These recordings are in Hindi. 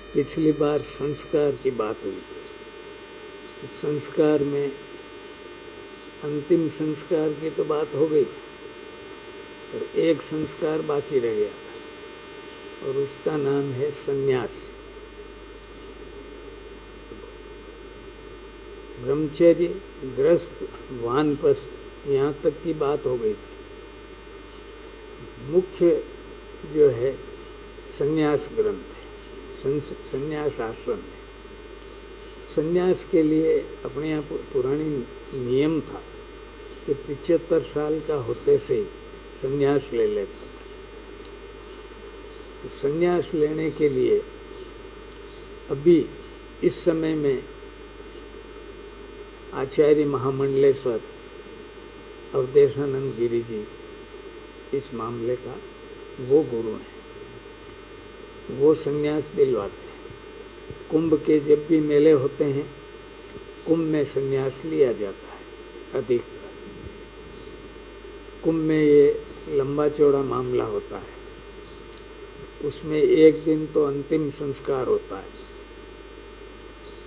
पिछली बार संस्कार की बात हुई। संस्कार में अंतिम संस्कार की तो बात हो गई, पर एक संस्कार बाकी रह गया था और उसका नाम है संन्यास। ब्रह्मचर्य, ग्रस्त, वानप्रस्थ, यहाँ तक की बात हो गई थी। मुख्य जो है संन्यास ग्रंथ है, संन्यास आश्रम है। संन्यास के लिए अपने यहाँ पुरानी नियम था कि 75 साल का होते से ही संन्यास ले लेता था। तो संन्यास लेने के लिए अभी इस समय में आचार्य महामंडलेश्वर अवधेशानंद गिरी जी इस मामले का वो गुरु हैं। वो संन्यास दिलवाते हैं। कुंभ के जब भी मेले होते हैं, कुंभ में संन्यास लिया जाता है अधिकतर। कुंभ में ये लंबा चौड़ा मामला होता है। उसमें एक दिन तो अंतिम संस्कार होता है,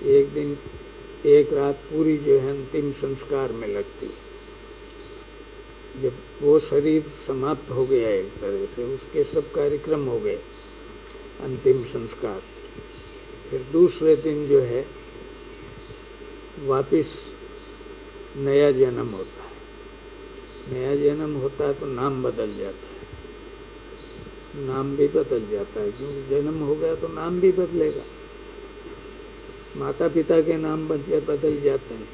एक दिन एक रात पूरी जो है अंतिम संस्कार में लगती है। जब वो शरीर समाप्त हो गया एक तरह से, उसके सब कार्यक्रम हो गए, अंतिम संस्कार, फिर दूसरे दिन जो है वापिस नया जन्म होता है। नया जन्म होता है तो नाम बदल जाता है, नाम भी बदल जाता है, क्योंकि जन्म हो गया तो नाम भी बदलेगा। माता पिता के नाम बदल जाते हैं।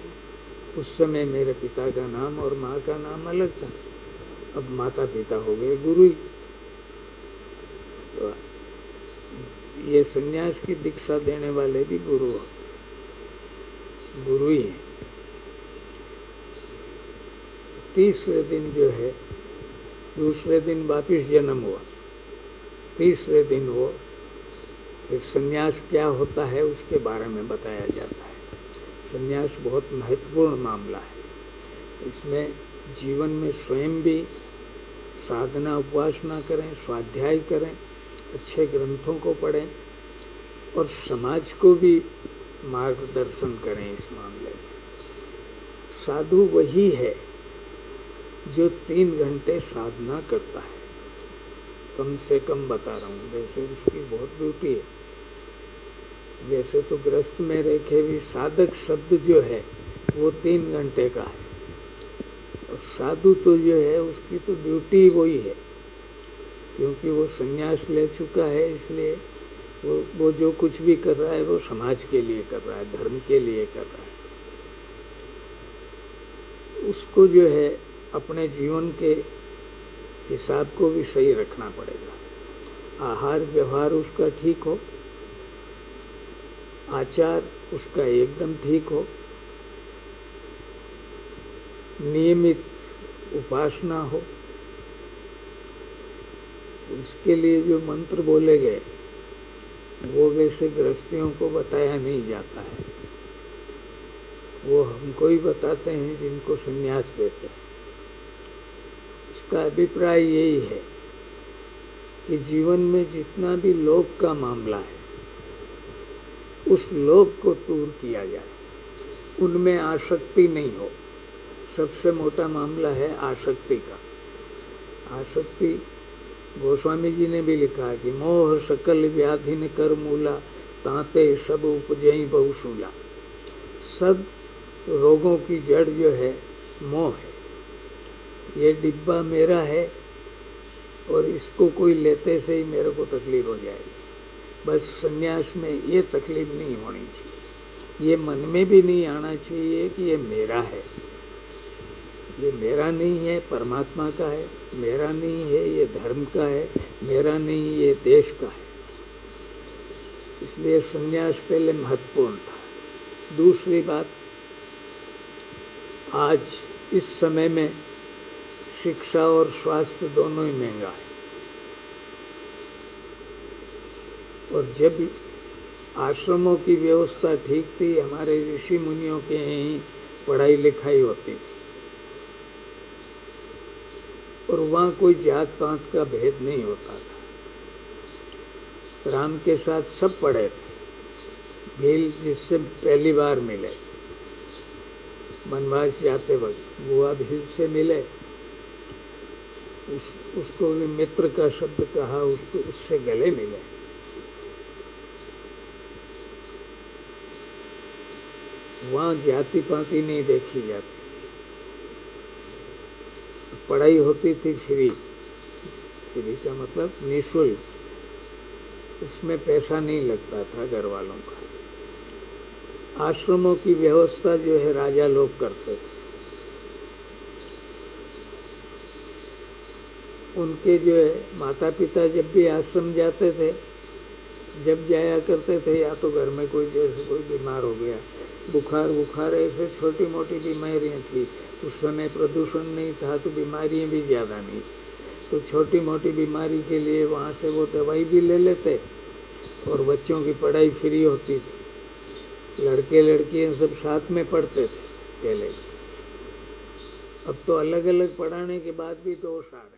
उस समय मेरे पिता का नाम और माँ का नाम अलग था, अब माता पिता हो गए गुरु ही। तो ये संन्यास की दीक्षा देने वाले भी गुरु ही हैं। तीसरे दिन जो है, दूसरे दिन वापिस जन्म हुआ, तीसरे दिन वो फिर संन्यास क्या होता है उसके बारे में बताया जाता है। संन्यास बहुत महत्वपूर्ण मामला है। इसमें जीवन में स्वयं भी साधना उपासना करें, स्वाध्याय करें, अच्छे ग्रंथों को पढ़ें और समाज को भी मार्गदर्शन करें इस मामले में। साधु वही है जो 3 घंटे साधना करता है, कम से कम बता रहा हूँ। वैसे उसकी बहुत ड्यूटी है। वैसे तो ग्रस्त में रखे भी साधक शब्द जो है वो 3 घंटे का है, और साधु तो जो है उसकी तो ड्यूटी वही है, क्योंकि वो संन्यास ले चुका है। इसलिए वो जो कुछ भी कर रहा है वो समाज के लिए कर रहा है, धर्म के लिए कर रहा है। उसको जो है अपने जीवन के हिसाब को भी सही रखना पड़ेगा। आहार व्यवहार उसका ठीक हो, आचार उसका एकदम ठीक हो, नियमित उपासना हो। उसके लिए जो मंत्र बोले गए वो वैसे गृहस्थियों को बताया नहीं जाता है, वो हमको ही बताते हैं जिनको संन्यास देते हैं। उसका अभिप्राय यही है कि जीवन में जितना भी लोक का मामला है उस लोक को दूर किया जाए, उनमें आसक्ति नहीं हो। सबसे मोटा मामला है आसक्ति का। आसक्ति गोस्वामी जी ने भी लिखा कि मोह सकल व्याधि न कर मूला, तांते सब उपजई बहुशूला। सब रोगों की जड़ जो है मोह है। ये डिब्बा मेरा है और इसको कोई लेते से ही मेरे को तकलीफ हो जाएगी। बस संन्यास में ये तकलीफ नहीं होनी चाहिए, ये मन में भी नहीं आना चाहिए कि ये मेरा है। ये मेरा नहीं है, परमात्मा का है। मेरा नहीं है, ये धर्म का है। मेरा नहीं, ये देश का है। इसलिए संन्यास पहले महत्वपूर्ण था। दूसरी बात, आज इस समय में शिक्षा और स्वास्थ्य दोनों ही महंगा है, और जब आश्रमों की व्यवस्था ठीक थी, हमारे ऋषि मुनियों के यहीं पढ़ाई लिखाई होती थी और वहाँ कोई जात पात का भेद नहीं होता था। राम के साथ सब पढ़े थे, भील जिससे पहली बार मिले वनवास जाते वक्त, बुआ भील से मिले, उसको भी मित्र का शब्द कहा, उससे गले मिले। वहाँ जाति पाति नहीं देखी जाती थी, पढ़ाई होती थी फ्री का मतलब निःशुल्क, इसमें पैसा नहीं लगता था घर वालों का। आश्रमों की व्यवस्था जो है राजा लोग करते थे, उनके जो है माता पिता जब भी आश्रम जाते थे, जब जाया करते थे, या तो घर में कोई जैसे कोई बीमार हो गया, बुखार ऐसे छोटी मोटी बीमारियां थी, उस समय प्रदूषण नहीं था तो बीमारियां भी ज़्यादा नहीं, तो छोटी मोटी बीमारी के लिए वहाँ से वो दवाई भी ले लेते और बच्चों की पढ़ाई फ्री होती थी। लड़के लड़कियां सब साथ में पढ़ते थे पहले। अब तो अलग अलग पढ़ाने के बाद भी दोष आ रहे।